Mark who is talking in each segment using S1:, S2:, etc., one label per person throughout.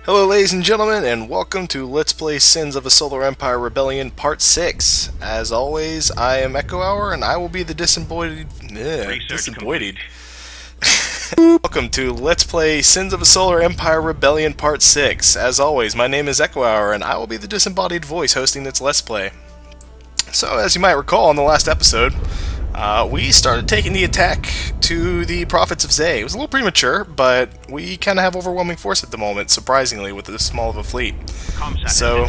S1: Hello ladies and gentlemen, and welcome to Let's Play Sins of a Solar Empire Rebellion Part 6. As always, I am eckohour, and I will be the disembodied... Welcome to Let's Play Sins of a Solar Empire Rebellion Part 6. As always, my name is eckohour, and I will be the disembodied voice hosting this Let's Play. So, as you might recall in the last episode, we started taking the attack to the Prophets of Zay. It was a little premature, but we kind of have overwhelming force at the moment, surprisingly, with this small of a fleet. So,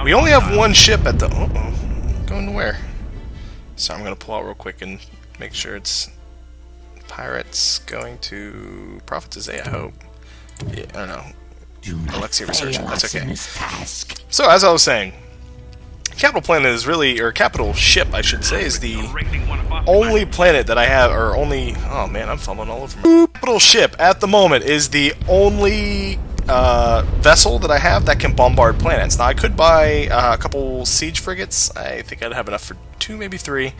S1: we only have one ship at the... Going to where? So I'm going to pull out real quick and make sure it's... Pirates going to... Prophets of Zay, I hope. Yeah, I don't know. Alexia Resurgent, that's okay. So, as I was saying, Capital Planet is really, or Capital Ship, I should say, is the only planet that I have, or only, oh man, I'm fumbling all over me. Capital Ship, at the moment, is the only vessel that I have that can bombard planets. Now, I could buy a couple siege frigates. I think I'd have enough for 2, maybe 3.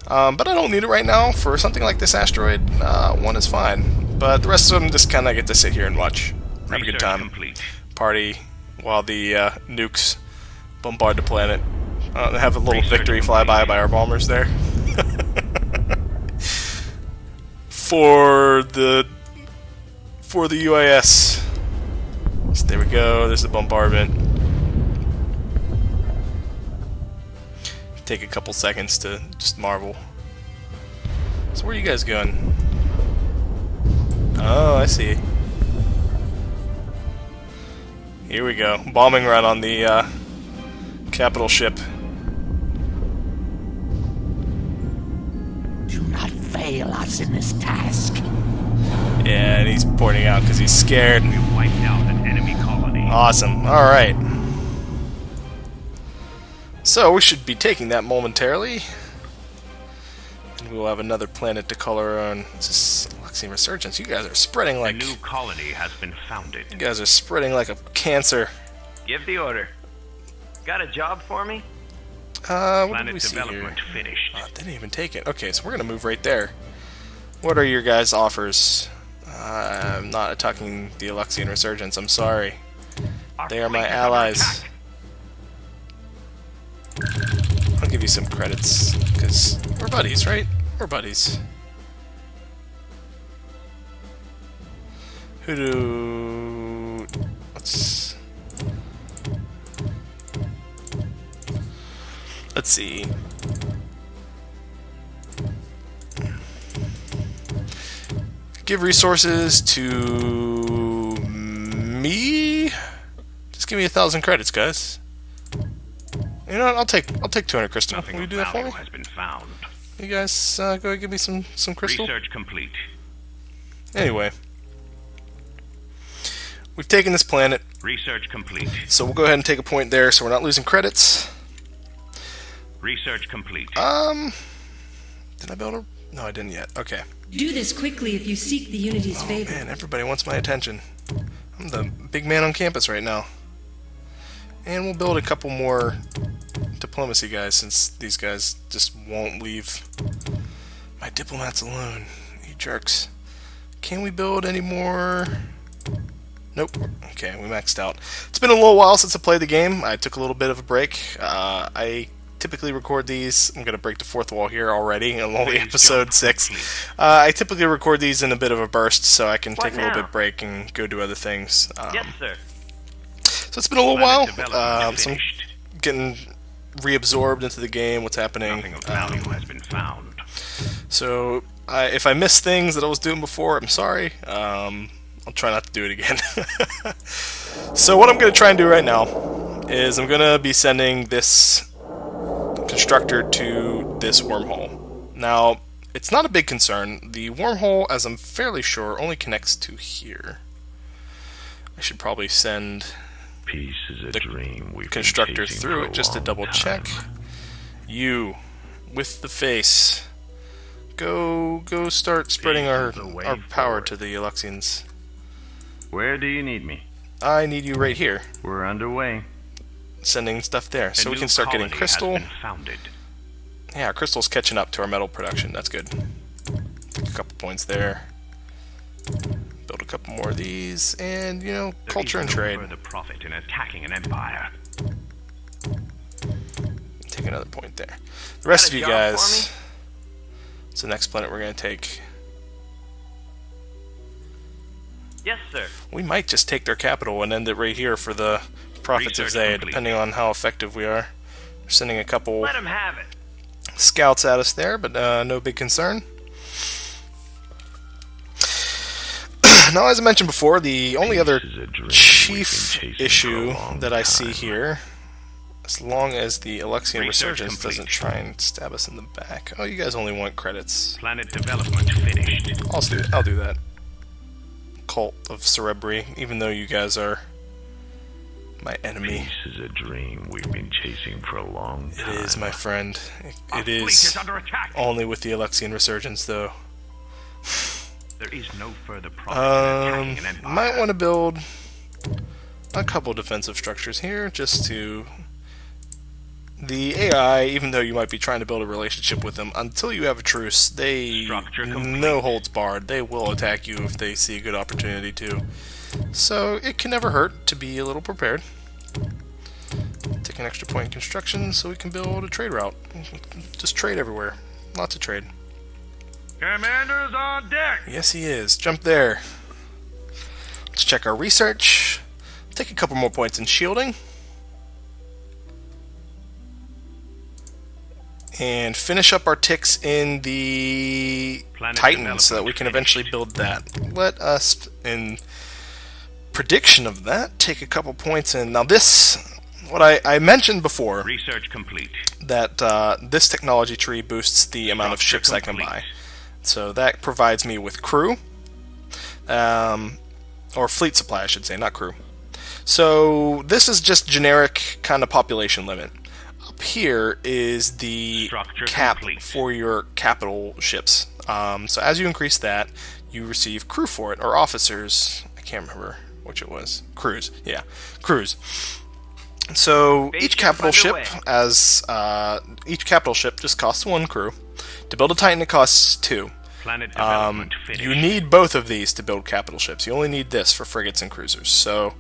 S1: But I don't need it right now. For something like this asteroid, 1 is fine. But the rest of them just kind of get to sit here and watch. Have a good time. Party while the nukes bombard the planet. Have a little victory flyby by our bombers there. for the UAS. So there we go. There's the bombardment. Take a couple seconds to just marvel. So where are you guys going? Oh, I see. Here we go. Bombing run on the capital ship.
S2: Do not fail us in this task.
S1: Yeah, and he's pointing out because he's scared.
S3: We wiped out an enemy colony.
S1: Awesome. Alright. So, we should be taking that momentarily. And we'll have another planet to color on. It's just Alexia Resurgence. You guys are spreading like...
S3: A new colony has been founded.
S1: You guys are spreading like a cancer.
S3: Give the order. Got a job for me?
S1: What did we see here?
S3: Finished.
S1: Didn't even take it. Okay, so we're gonna move right there. What are your guys' offers? I'm not attacking the Alexian Resurgence, I'm sorry. They are my allies. I'll give you some credits, because we're buddies, right? We're buddies. Who do... Let's see. Give resources to me. Just give me 1,000 credits, guys. You know what? I'll take 200 crystal. Will you do that for me?
S3: Has been found.
S1: You guys go ahead and give me some crystal.
S3: Research complete.
S1: Anyway, we've taken this planet.
S3: Research complete.
S1: So we'll go ahead and take a point there, so we're not losing credits.
S3: Research complete.
S1: Did I build a... No, I didn't yet. Okay.
S4: Do this quickly if you seek the Unity's favor.
S1: Man, everybody wants my attention. I'm the big man on campus right now. And we'll build a couple more diplomacy guys, since these guys just won't leave my diplomats alone. You jerks. Can we build any more? Nope. Okay, we maxed out. It's been a little while since I played the game. I took a little bit of a break. I typically record these. I'm going to break the fourth wall here already. I'm only episode 6. I typically record these in a bit of a burst, so I can take a little bit break and go do other things.
S3: Yes, sir.
S1: So it's been a little while. So I'm getting reabsorbed into the game. What's happening?
S3: Nothing of value has been found.
S1: So if I missed things that I was doing before, I'm sorry. I'll try not to do it again. So what I'm going to try and do right now is I'm going to be sending this constructor to this wormhole. Now, it's not a big concern. The wormhole, as I'm fairly sure, only connects to here. I should probably send
S3: Peace is a dream we've
S1: constructor
S3: been
S1: through it just to double check. You, with the face, go start spreading our power to the Alexians.
S3: Where do you need me?
S1: I need you right here.
S3: We're underway.
S1: Sending stuff there, so we can start getting crystal. Yeah, our crystal's catching up to our metal production. That's good. Take a couple points there. Build a couple more of these, and, you know, culture and
S3: There
S1: trade.
S3: is no further profit in attacking an empire.
S1: Take another point there. The rest
S3: Got a
S1: of you
S3: job
S1: guys,
S3: for me?
S1: it's the next planet we're going to take.
S3: Yes, sir.
S1: We might just take their capital and end it right here for the Prophets of
S3: Research
S1: Zay,
S3: complete.
S1: depending on how effective we are. We're sending a couple
S3: Let him have it.
S1: scouts at us there, but no big concern. Now, as I mentioned before, the only other chief issue that I see here, as long as the Alexian
S3: Research
S1: Resurgence
S3: complete.
S1: doesn't try and stab us in the back. Oh, you guys only want credits.
S3: Planet development finished.
S1: I'll do that. Cult of Cerebri, even though you guys are my enemy.
S5: Peace is a dream we've been chasing for a long
S1: It
S5: time.
S1: is, my friend.
S3: Our
S1: It
S3: fleet
S1: is
S3: is under attack.
S1: only with the Alexian Resurgence, though.
S3: There is no further profit in attacking an empire.
S1: Might want to build a couple defensive structures here, just to... The AI, even though you might be trying to build a relationship with them, until you have a truce, they
S3: Structure complete.
S1: no holds barred. They will attack you if they see a good opportunity to. So it can never hurt to be a little prepared. Take an extra point in construction so we can build a trade route. Just trade everywhere. Lots of trade.
S3: Commanders on deck.
S1: Yes, he is. Jump there. Let's check our research. Take a couple more points in shielding. And finish up our ticks in the
S3: Planet
S1: Titan so that we can
S3: development
S1: eventually build that. Let us, in prediction of that, take a couple points in. Now this, what I mentioned before,
S3: Research complete.
S1: that this technology tree boosts the amount of ships I can
S3: complete.
S1: buy. So that provides me with crew, or fleet supply, I should say, not crew. So this is just generic kind of population limit. Up here is the
S3: Structure
S1: cap
S3: complete.
S1: for your capital ships. So as you increase that, you receive crew for it, or officers. I can't remember which it was. Crews, yeah, crews. So
S3: Base
S1: each
S3: camp
S1: capital ship,
S3: underway.
S1: each capital ship just costs 1 crew. To build a Titan, it costs 2.
S3: Planet development finished.
S1: You need both of these to build capital ships. You only need this for frigates and cruisers. So,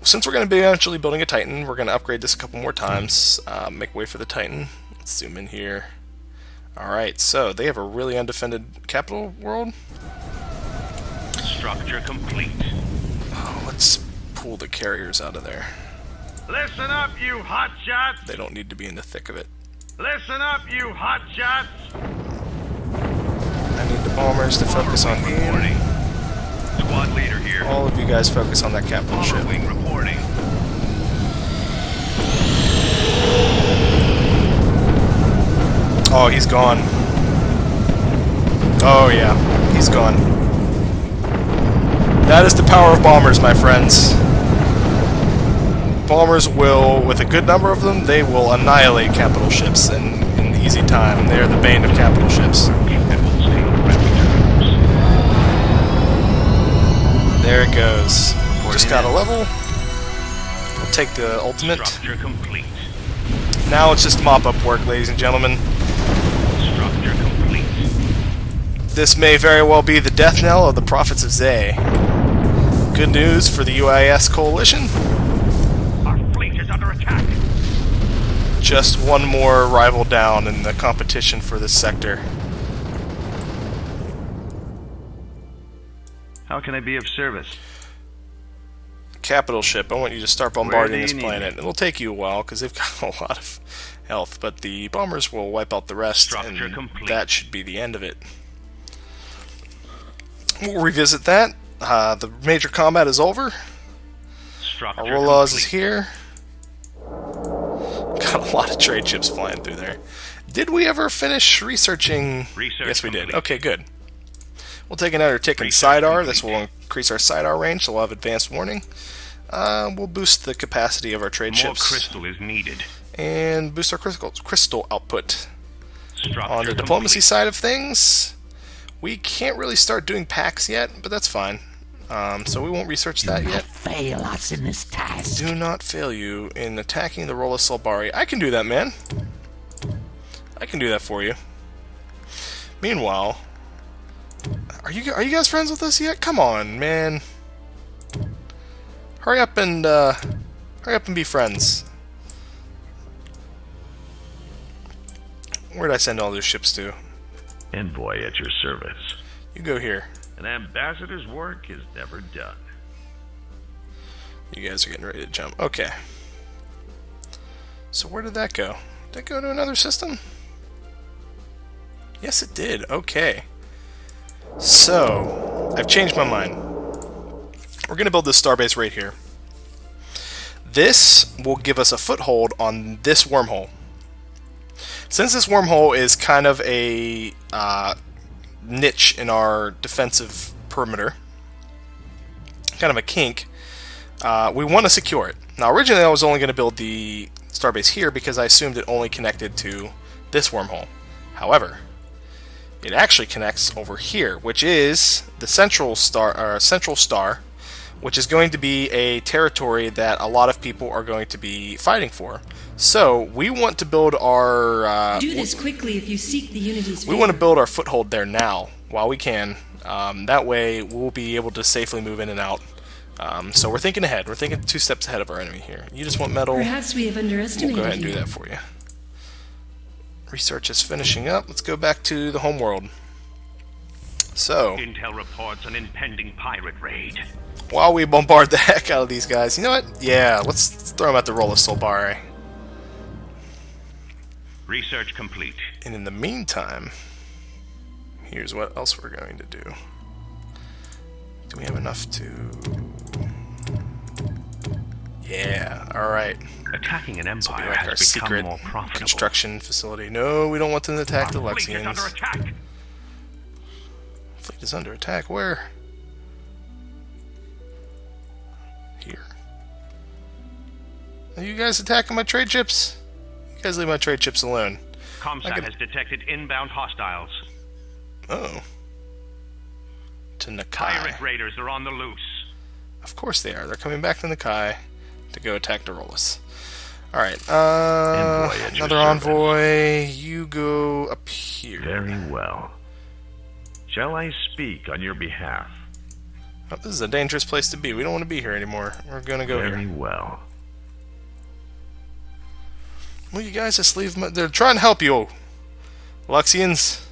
S1: since we're going to be eventually building a Titan, we're going to upgrade this a couple more times. Make way for the Titan. Let's zoom in here. Alright, so they have a really undefended capital world.
S3: Structure complete.
S1: Oh, let's pull the carriers out of there.
S3: Listen up, you hotshots!
S1: They don't need to be in the thick of it.
S3: Listen up, you hotshots!
S1: I need the bombers to focus on here.
S3: Reporting. Squad leader here.
S1: All of you guys focus on that capital
S3: Bomber
S1: ship.
S3: wing reporting.
S1: Oh, he's gone. Oh yeah, he's gone. That is the power of bombers, my friends. Bombers will, with a good number of them, they will annihilate capital ships in easy time. They are the bane of capital ships. There it goes. Just got a level. We'll take the ultimate.
S3: Structure complete.
S1: Now it's just mop-up work, ladies and gentlemen.
S3: Structure complete.
S1: This may very well be the death knell of the Prophets of Zay. Good news for the UIS coalition.
S3: Our fleet is under attack.
S1: Just one more rival down in the competition for this sector.
S3: How can I be of service?
S1: Capital ship, I want you to start bombarding
S3: Where do
S1: this
S3: you need
S1: planet. It'll take you a while because they've got a lot of health, but the bombers will wipe out the rest,
S3: Structure
S1: and
S3: complete.
S1: that should be the end of it. We'll revisit that. The major combat is over.
S3: Structure
S1: Auroras is
S3: complete.
S1: here. Got a lot of trade ships flying through there. Did we ever finish researching?
S3: Research
S1: Yes, we did.
S3: complete.
S1: Okay, good. We'll take another tick in
S3: Research
S1: SIDAR. This
S3: complete.
S1: will increase our SIDAR range, so we'll have advanced warning. We'll boost the capacity of our trade
S3: More
S1: ships
S3: crystal is needed.
S1: and boost our crystal output.
S3: Structure
S1: On the diplomacy
S3: complete.
S1: side of things, we can't really start doing pacts yet, but that's fine. So we won't research that yet.
S2: Fail us in this task.
S1: Do not fail you in attacking the Rolla Solbari. I can do that, man. I can do that for you. Meanwhile, Are you guys friends with us yet? Come on, man. Hurry up and be friends. Where did I send all those ships to?
S5: Envoy at your service.
S1: You go here.
S5: An ambassador's work is never done.
S1: You guys are getting ready to jump. Okay. So where did that go? Did it go to another system? Yes, it did. Okay. So, I've changed my mind. We're going to build this starbase right here. This will give us a foothold on this wormhole. Since this wormhole is kind of a niche in our defensive perimeter, kind of a kink, we want to secure it. Now, originally I was only going to build the starbase here because I assumed it only connected to this wormhole. However, it actually connects over here, which is the central star, which is going to be a territory that a lot of people are going to be fighting for. So we want to build our.
S4: Do this quickly if you seek the Unity's favor.
S1: We want to build our foothold there now while we can. That way we'll be able to safely move in and out. So we're thinking ahead. We're thinking 2 steps ahead of our enemy here. You just want metal.
S4: Perhaps we have underestimated
S1: We'll go ahead and
S4: you.
S1: do that for you. Research is finishing up. Let's go back to the homeworld. So,
S3: Intel reports an impending pirate raid.
S1: while we bombard the heck out of these guys, you know what? Yeah, let's throw them at the roll of Solbare.
S3: Research complete.
S1: And in the meantime, here's what else we're going to do. Do we have enough to... Yeah, alright.
S3: Attacking an
S1: This will be
S3: empire
S1: like our
S3: has become
S1: secret
S3: more profitable.
S1: construction facility. No, we don't want them to attack the
S3: Our fleet is under
S1: Lexians.
S3: attack.
S1: Fleet is under attack. Where? Here. Are you guys attacking my trade ships? You guys leave my trade ships alone.
S3: Comsat has detected inbound hostiles.
S1: Oh. To Nakai.
S3: Pirate raiders are on the loose.
S1: Of course they are. They're coming back to Nakai to go attack Dorolus. Alright,
S5: Envoy at your
S1: another
S5: service.
S1: envoy. You go up here.
S5: Very well. Shall I speak on your behalf?
S1: Oh, this is a dangerous place to be. We don't want to be here anymore. We're gonna go
S5: Very
S1: here.
S5: well.
S1: Will you guys just leave my... They're trying to help you. Luxians.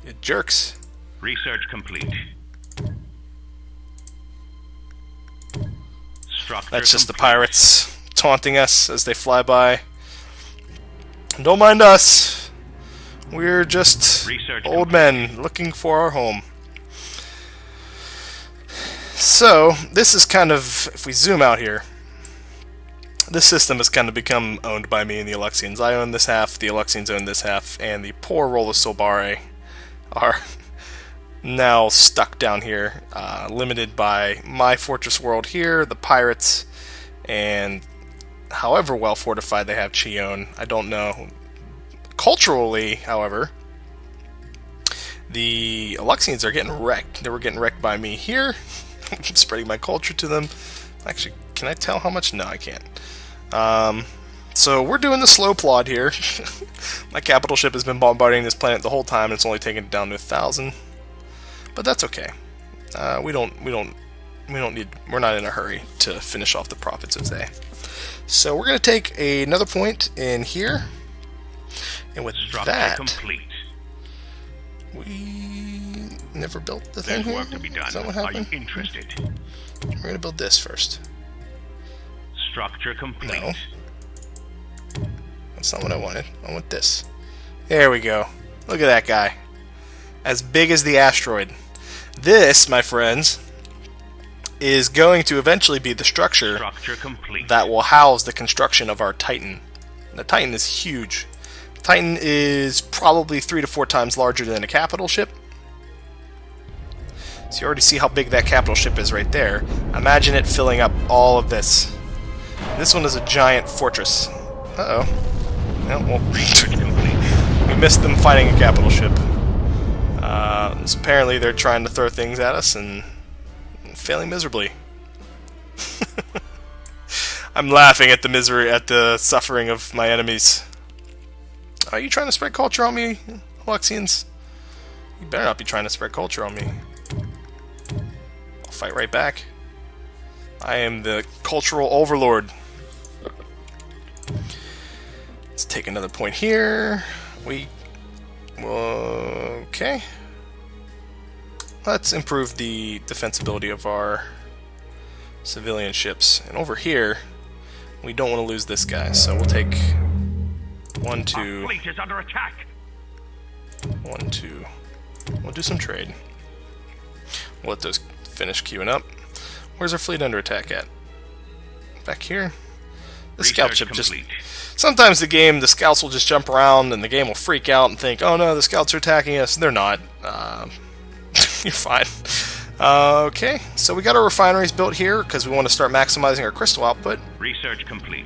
S1: You jerks.
S3: Research complete. Structure
S1: That's just the
S3: complete.
S1: pirates taunting us as they fly by. Don't mind us. We're just
S3: Research
S1: old
S3: complete.
S1: men looking for our home. So, this is kind of, if we zoom out here, this system has kind of become owned by me and the Alexians. I own this half, the Alexians own this half, and the poor Rolla Solbare are now stuck down here, limited by my fortress world here, the pirates, and however well fortified they have Chion, I don't know. Culturally, however, the Alexians are getting wrecked. They were getting wrecked by me here. I'm spreading my culture to them. Actually, can I tell how much? No, I can't. So we're doing the slow plod here. My capital ship has been bombarding this planet the whole time, and it's only taken it down to 1,000. But that's okay. We're not in a hurry to finish off the profits of today. So we're going to take another point in here, and with
S3: Structure
S1: that,
S3: complete.
S1: we never built the thing
S3: There's
S1: here.
S3: work to be done.
S1: Is that what
S3: Are you
S1: happened?
S3: interested?
S1: We're going to build this first.
S3: Structure complete.
S1: No. That's not what I wanted. I want this. There we go. Look at that guy. As big as the asteroid. This, my friends, is going to eventually be the structure
S3: Structure complete.
S1: that will house the construction of our Titan. The Titan is huge. The Titan is probably 3 to 4 times larger than a capital ship. So you already see how big that capital ship is right there. Imagine it filling up all of this. This one is a giant fortress. Uh-oh. Well, we missed them fighting a capital ship. So apparently they're trying to throw things at us and failing miserably. I'm laughing at the misery, at the suffering of my enemies. Are you trying to spread culture on me, Alexians? You better not be trying to spread culture on me. fight right back. I am the cultural overlord. Let's take another point here. Okay. Let's improve the defensibility of our civilian ships. And over here, we don't want to lose this guy, so we'll take 1, 2.
S3: Our fleet is under attack.
S1: 1, 2. We'll do some trade. We'll let those finish queuing up. Where's our fleet under attack at? Back here? The scout ship just... Sometimes the scouts will just jump around and the game will freak out and think, oh no, the scouts are attacking us. They're not. You're fine. Okay, so we got our refineries built here because we want to start maximizing our crystal output.
S3: Research complete.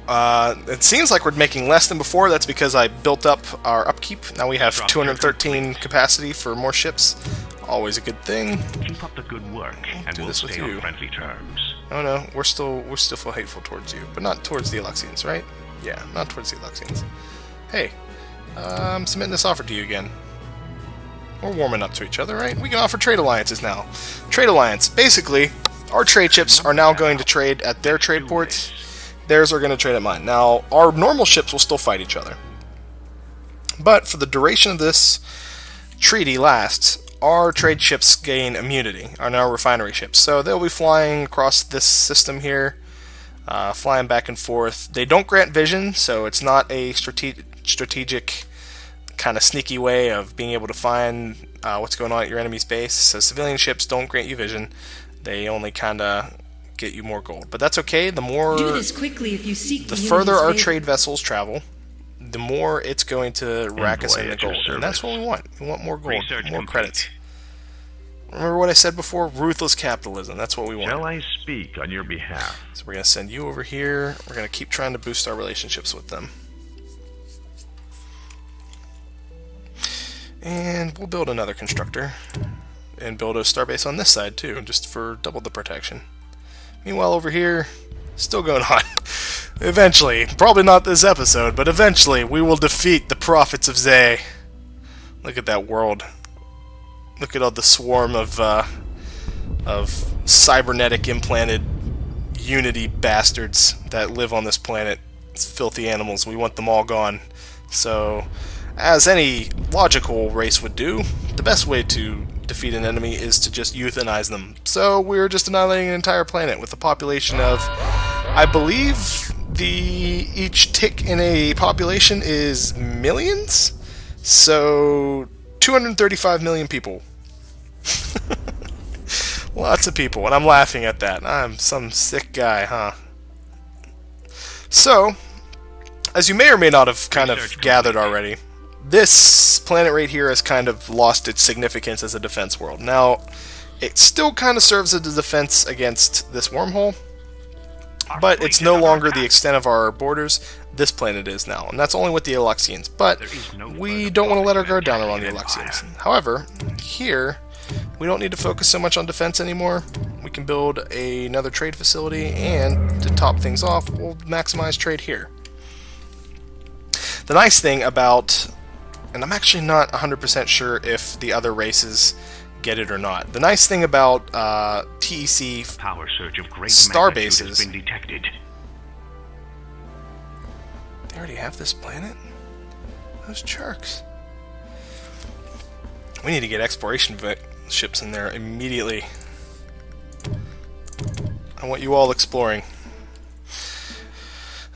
S1: It seems like we're making less than before. That's because I built up our upkeep. Now we have 213 capacity for more ships. Always a good thing.
S3: Keep up the good work, and
S1: do
S3: we'll
S1: this with
S3: stay
S1: you.
S3: on friendly terms.
S1: Oh no, we're still feel hateful towards you, but not towards the Alexians, right? Yeah, not towards the Alexians. Hey, I'm submitting this offer to you again. We're warming up to each other, right? We can offer trade alliances now. Trade alliance. Basically, our trade ships are now going to trade at their trade ports. Theirs are going to trade at mine. Now, our normal ships will still fight each other. But for the duration of this treaty lasts, our trade ships gain immunity on our refinery ships. So they'll be flying across this system here, flying back and forth. They don't grant vision, so it's not a strategic kind of sneaky way of being able to find what's going on at your enemy's base. So civilian ships don't grant you vision. They only kind of get you more gold. But that's okay. The more...
S4: Do this quickly if you seek
S1: the further our
S4: favor.
S1: trade vessels travel, the more it's going to rack us in the gold. And that's what we want. We want more gold, more credits. Remember what I said before? Ruthless capitalism. That's what we want.
S5: Shall I speak on your behalf?
S1: So we're going to send you over here. We're going to keep trying to boost our relationships with them. And we'll build another constructor. And build a starbase on this side too, just for double the protection. Meanwhile over here, still going on. Eventually, probably not this episode, but eventually we will defeat the prophets of Zay. Look at that world. Look at all the swarm of cybernetic implanted Unity bastards that live on this planet. It's filthy animals. We want them all gone. So, as any logical race would do, the best way to defeat an enemy is to just euthanize them. So we're just annihilating an entire planet with a population of, I believe, each tick in a population is millions? So 235 million people. Lots of people, and I'm laughing at that. I'm some sick guy, huh? So, as you may or may not have kind of gathered already, this planet right here has kind of lost its significance as a defense world. Now, it still kind of serves as a defense against this wormhole, but it's no longer the extent of our borders. This planet is now, and that's only with the Alexians. But we don't want to let our guard down around the Alexians. However, here, we don't need to focus so much on defense anymore. We can build another trade facility, and to top things off, we'll maximize trade here. The nice thing about... and I'm actually not 100% sure if the other races get it or not. The nice thing about TEC
S3: Power surge of great
S1: star
S3: magnitude has
S1: bases...
S3: been detected.
S1: They already have this planet? Those jerks. We need to get exploration ships in there immediately. I want you all exploring.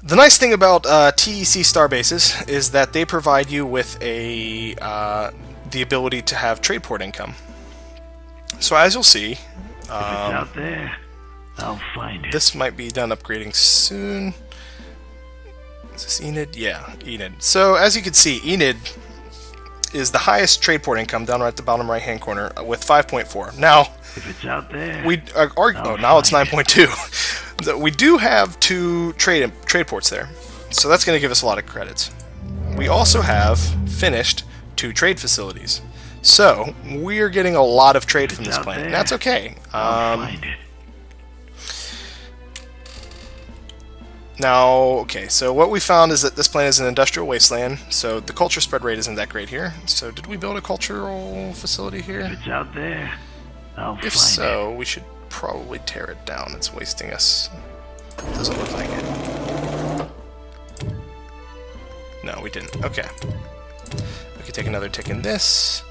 S1: The nice thing about TEC star bases is that they provide you with the ability to have trade port income. So as you'll see,
S2: If it's out there, I'll find it.
S1: this might be done upgrading soon. Is this Enid? Yeah, Enid. So as you can see, Enid is the highest trade port income down right at the bottom right hand corner with 5.4. Now,
S2: If it's out there,
S1: now it's 9.2. We do have 2 trade ports there, so that's going to give us a lot of credits. We also have finished 2 trade facilities, so we're getting a lot of trade from this planet. And that's okay.
S2: I'll find it.
S1: Now, okay, so what we found is that this planet is an industrial wasteland, so the culture spread rate isn't that great here. So did we build a cultural facility here?
S2: If it's out there,
S1: If so, we should probably tear it down. It's wasting us. Doesn't look like it. No, we didn't. Okay. We could take another tick in this.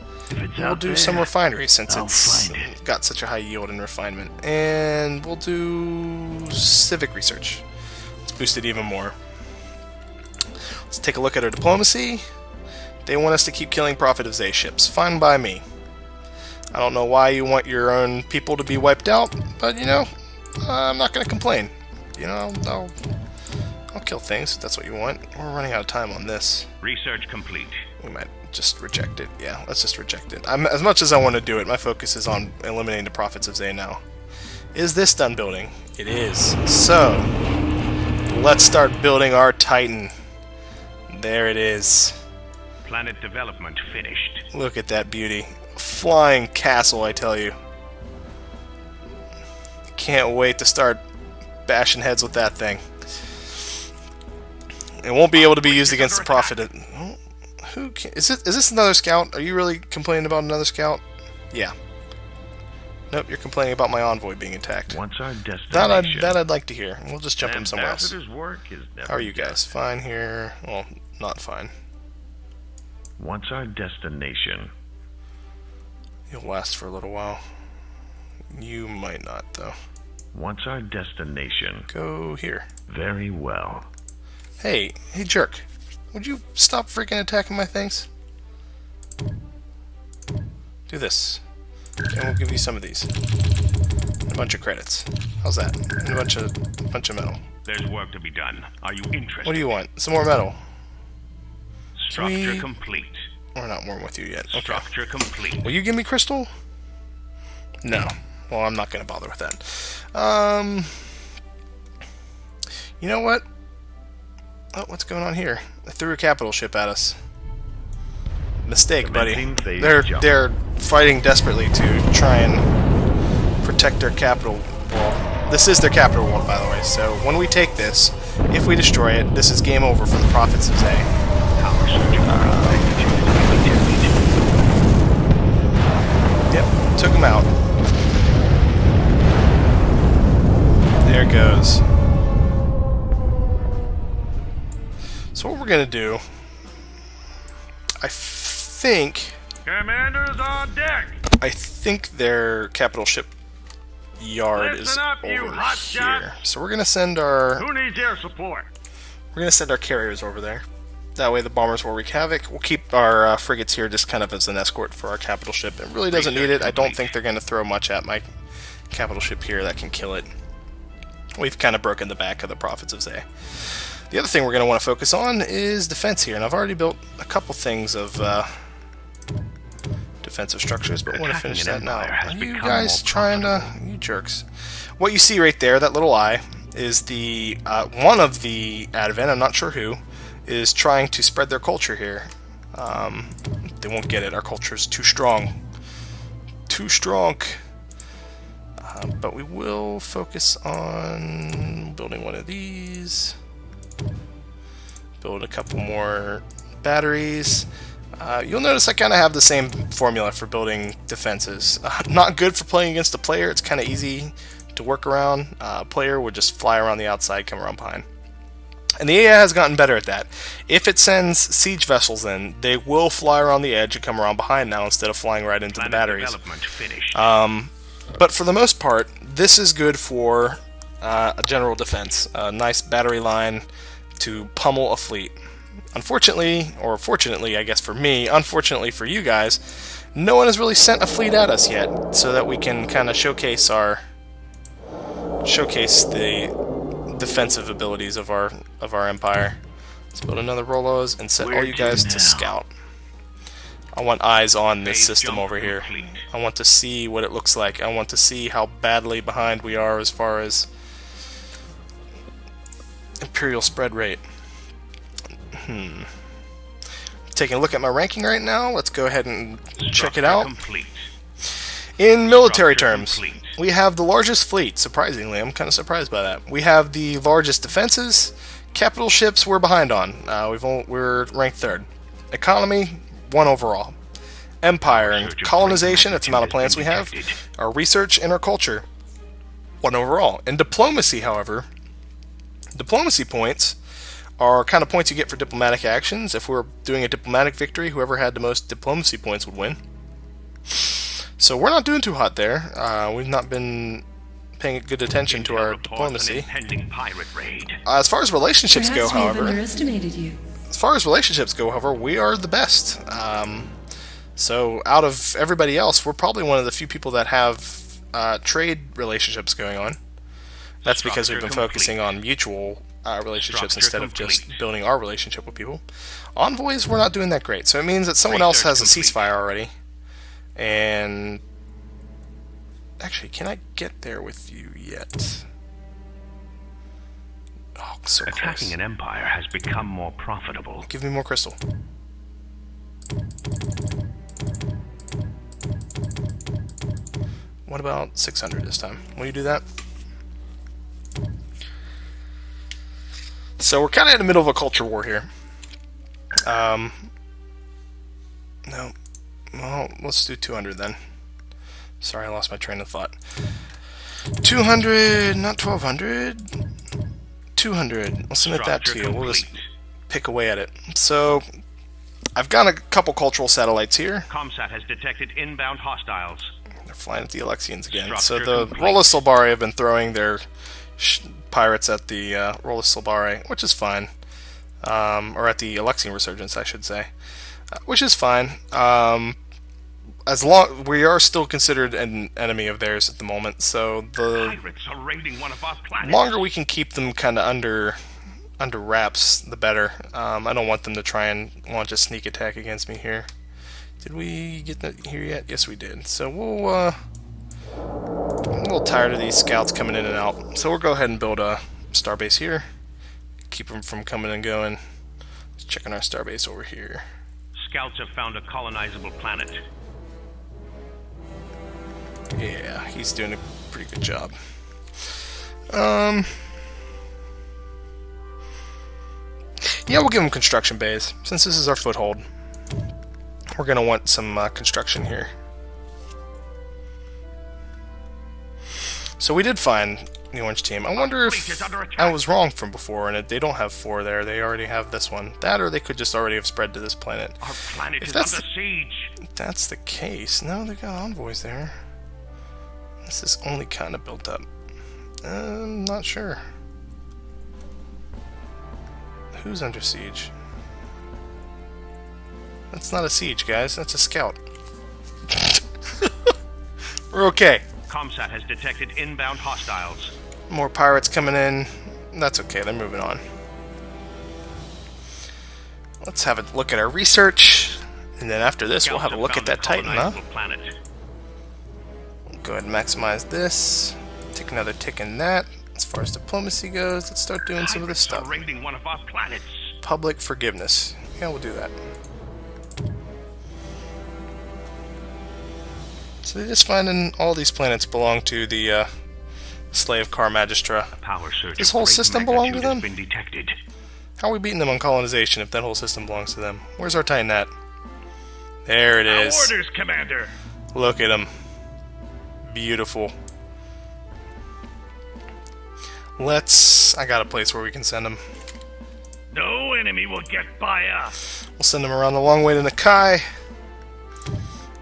S1: We'll do some refinery since it's got such a high yield and refinement. And we'll do civic research. Let's boost it even more. Let's take a look at our diplomacy. They want us to keep killing Prophet of Zay ships. Fine by me. I don't know why you want your own people to be wiped out, but you know, I'm not going to complain. You know, I'll kill things if that's what you want. We're running out of time on this.
S3: Research complete.
S1: We might just reject it. Yeah, let's just reject it. As much as I want to do it, my focus is on eliminating the Prophets of Zay now. Is this done building? It is. So, let's start building our Titan. There it is.
S3: Planet development finished.
S1: Look at that beauty. Flying castle, I tell you. Can't wait to start bashing heads with that thing. It won't be able to be used against the Prophet. Is this another scout? Are you really complaining about another scout? Yeah. Nope, you're complaining about my envoy being attacked.
S5: Once our destination.
S1: That I'd like to hear. We'll just jump him somewhere else.
S5: Work is never
S1: How are you guys? Fine here? Well, not fine.
S5: Once our destination.
S1: You'll last for a little while. You might not, though.
S5: Once our destination.
S1: Go here.
S5: Very well.
S1: Hey jerk. Would you stop freaking attacking my things? Do this. And we'll give you some of these. And a bunch of credits. How's that? And a bunch of metal.
S3: There's work to be done. Are you interested?
S1: What do you want? Some more metal.
S3: Structure complete.
S1: We're not warm with you yet. Okay.
S3: Structure complete.
S1: Will you give me crystal? No. Well, I'm not going to bother with that. You know what? Oh, what's going on here? They threw a capital ship at us. Mistake, buddy. They're fighting desperately to try and protect their capital wall. This is their capital wall, by the way. So when we take this, if we destroy it, this is game over for the Prophets of Zay. Yep, took him out. There it goes. So what we're gonna do, I think.
S3: Commanders on deck.
S1: I think their capital ship yard
S3: Listen
S1: is
S3: up,
S1: over
S3: you hot
S1: here.
S3: shot.
S1: So we're gonna send our
S3: Who needs air support?
S1: carriers over there. That way the bombers will wreak havoc. We'll keep our frigates here just kind of as an escort for our capital ship. It really doesn't need it. I don't think they're gonna throw much at my capital ship here that can kill it. We've kind of broken the back of the Prophets of Zay. The other thing we're going to want to focus on is defense here, and I've already built a couple things of defensive structures, but I want to finish that now. Are you guys trying to... You jerks. What you see right there, that little eye, is the one of the Advent, I'm not sure who, is trying to spread their culture here. They won't get it. Our culture is too strong. Too strong. But we will focus on building one of these. Build a couple more batteries. You'll notice I kind of have the same formula for building defenses. Not good for playing against a player. It's kind of easy to work around. A player would just fly around the outside, come around behind. And the AI has gotten better at that. If it sends siege vessels in, they will fly around the edge and come around behind now instead of flying right into the batteries. But for the most part, this is good for a general defense. A nice battery line to pummel a fleet. Unfortunately, or fortunately, I guess for me, unfortunately for you guys, no one has really sent a fleet at us yet, so that we can kind of showcase the defensive abilities of our empire. Let's build another Rolos and set all you guys to scout. I want eyes on this system over here. I want to see what it looks like. I want to see how badly behind we are as far as Imperial spread rate. Taking a look at my ranking right now. Let's go ahead and check it out. In military terms, we have the largest fleet. Surprisingly, I'm kind of surprised by that. We have the largest defenses. Capital ships we're behind on. We're ranked 3rd. Economy, 1 overall. Empire and colonization, that's the amount of planets we have. Our research and our culture. 1 overall. In diplomacy, however, diplomacy points are kind of points you get for diplomatic actions. If we're doing a diplomatic victory, whoever had the most diplomacy points would win. So we're not doing too hot there. We've not been paying good attention to our diplomacy. As far as relationships go, however, we are the best. So out of everybody else, we're probably one of the few people that have trade relationships going on. That's because we've been focusing on mutual relationships instead of just building our relationship with people. Envoys, we're not doing that great. So it means that someone else has a ceasefire already. And actually, can I get there with you yet? Oh, so close.
S3: Attacking an empire has become more profitable.
S1: Give me more crystal. What about 600 this time? Will you do that? So we're kind of in the middle of a culture war here. No. Well, let's do 200 then. Sorry, I lost my train of thought. 200, not 1200. 200. I'll submit that to you. We'll just pick away at it. So, I've got a couple cultural satellites here.
S3: Comsat has detected inbound hostiles.
S1: They're flying at the Alexians again. So the Rolla Solbari have been throwing their pirates at the Rolla Solbari, which is fine. Or at the Alexian Resurgence, I should say. Which is fine. As long we are still considered an enemy of theirs at the moment, so the longer we can keep them kind of under wraps, the better. I don't want them to try and launch a sneak attack against me here. Did we get that here yet? Yes, we did. So we'll I'm a little tired of these scouts coming in and out, so we'll go ahead and build a starbase here. Keep them from coming and going. Just checking our starbase over here.
S3: Scouts have found a colonizable planet.
S1: Yeah, he's doing a pretty good job. Yeah, we'll give him construction bays. Since this is our foothold, we're going to want some construction here. So we did find the orange team. I wonder if I was wrong from before, and they don't have 4 there. They already have this one. That, or they could just already have spread to this planet.
S3: Our planet is under siege.
S1: If that's the case, no, they got envoys there. This is only kind of built up. I'm not sure. Who's under siege? That's not a siege, guys. That's a scout. We're okay.
S3: Comsat has detected inbound hostiles.
S1: More pirates coming in. That's okay. They're moving on. Let's have a look at our research. And then after this, we'll have a look at that Titan, huh? Go ahead and maximize this. Take another tick in that. As far as diplomacy goes, let's start doing some of this stuff.
S3: One of our planets.
S1: Public forgiveness. Yeah, we'll do that. So they just finding all these planets belong to the Slave Car Magistra. This whole system belong to them? How are we beating them on colonization if that whole system belongs to them? Where's our Titan at? There it is.
S3: Orders, Commander.
S1: Look at him. Beautiful. I got a place where we can send them.
S3: No enemy will get by us.
S1: We'll send them around the long way to Nakai.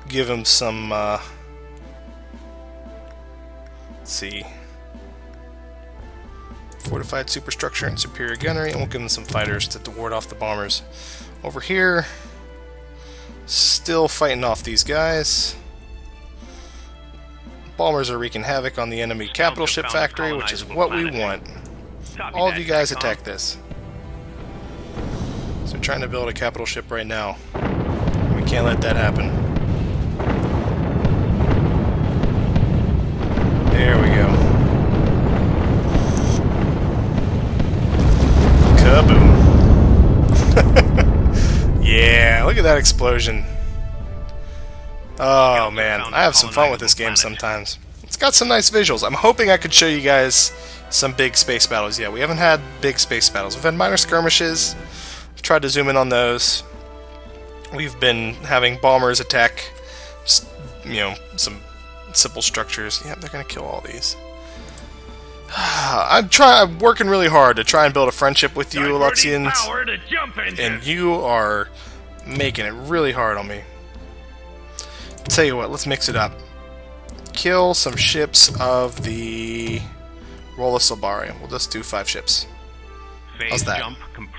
S1: Give him some, let's see, fortified superstructure and superior gunnery, and we'll give him some fighters to ward off the bombers. Over here, still fighting off these guys. Bombers are wreaking havoc on the enemy capital ship factory, which is what we want. All of you guys attack this. So we're trying to build a capital ship right now. We can't let that happen. There we go. Kaboom. Yeah, look at that explosion. Oh man, I have some fun with this game sometimes. It's got some nice visuals. I'm hoping I could show you guys some big space battles yet. We haven't had big space battles. We've had minor skirmishes. I've tried to zoom in on those. we've been having bombers attack, some simple structures. Yeah, they're gonna kill all these. I'm working really hard to try and build a friendship with you, Luxians, and you are making it really hard on me. Tell you what, let's mix it up. Kill some ships of the Rolla Solbari. We'll just do 5 ships. How's that?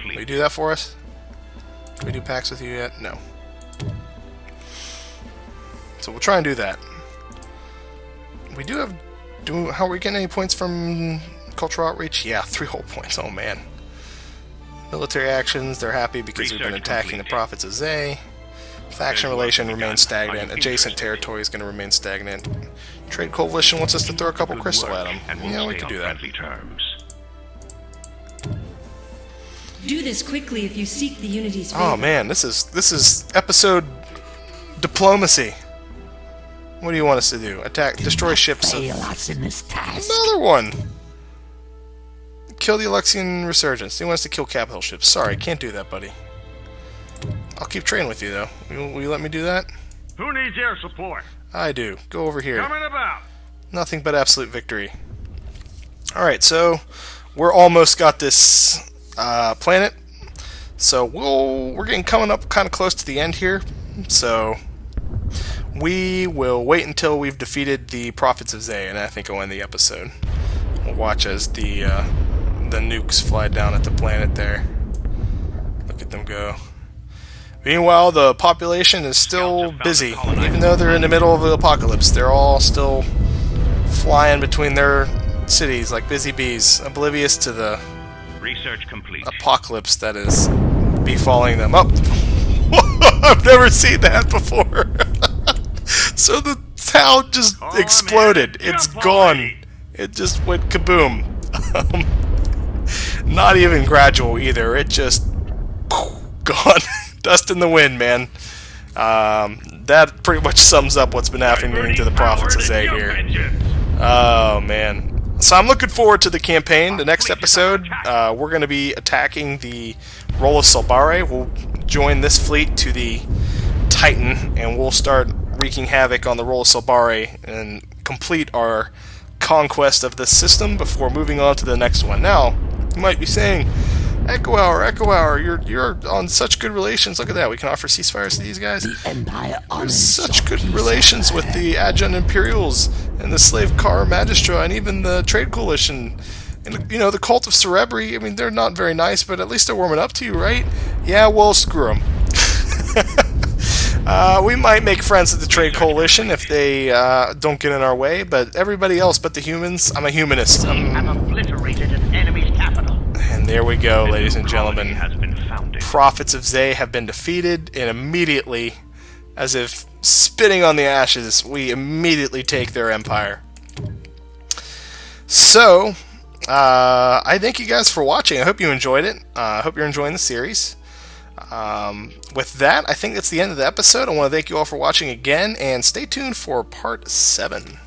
S1: Will you do that for us? Can we do packs with you yet? No. So we'll try and do that. We do have... How are we getting any points from cultural outreach? Yeah, 3 whole points. Oh man. Military actions, they're happy because we've been attacking the Prophets of Zay. Faction relation remains stagnant. Adjacent territory is going to remain stagnant. Trade coalition wants us to throw a couple crystal at them. Yeah, we can do that.
S4: Do this quickly if you seek the Unity's favor.
S1: Oh man, this is episode diplomacy. What do you want us to do? Attack, destroy ships of... Another one! Kill the Alexian Resurgence. He wants to kill capital ships. Sorry, can't do that, buddy. I'll keep training with you, though. Will you let me do that?
S3: Who needs air support?
S1: I do. Go over here.
S3: Coming about.
S1: Nothing but absolute victory. Alright, so we're almost got this planet. So we're getting coming up kind of close to the end here. So... we will wait until we've defeated the Prophets of Zay, and I think I'll end the episode. We'll watch as the nukes fly down at the planet there. Look at them go. Meanwhile, the population is still busy. Even though they're in the middle of the apocalypse, they're all still flying between their cities like busy bees, oblivious to the
S3: Research complete.
S1: Apocalypse that is befalling them. Oh! I've never seen that before. So the town just exploded. It's gone. It just went kaboom. Not even gradual either. It just gone. Dust in the wind, man. That pretty much sums up what's been happening to the Prophets of Zay here. Oh man. So I'm looking forward to the campaign. The next episode, we're going to be attacking the Rolla Solbari. We'll join this fleet to the Titan, and we'll start wreaking havoc on the Rolla Solbari and complete our conquest of this system before moving on to the next one. Now, you might be saying, eckohour, you're on such good relations. Look at that. We can offer ceasefires to these guys. There's such good relations with the Adjunct Imperials and the Slave Car Magistra and even the Trade Coalition. And, you know, the Cult of Cerebri, I mean, they're not very nice, but at least they're warming up to you, right? Yeah, well, screw them. We might make friends with the Trade Coalition if they don't get in our way, but everybody else but the humans, I'm a humanist.
S2: I've obliterated an enemy's capital.
S1: And there we go, ladies and gentlemen. Prophets of Zay have been defeated, and immediately, as if spitting on the ashes, we immediately take their empire. So, I thank you guys for watching. I hope you enjoyed it. I hope you're enjoying the series. With that, I think that's the end of the episode. I want to thank you all for watching again, and stay tuned for part 7.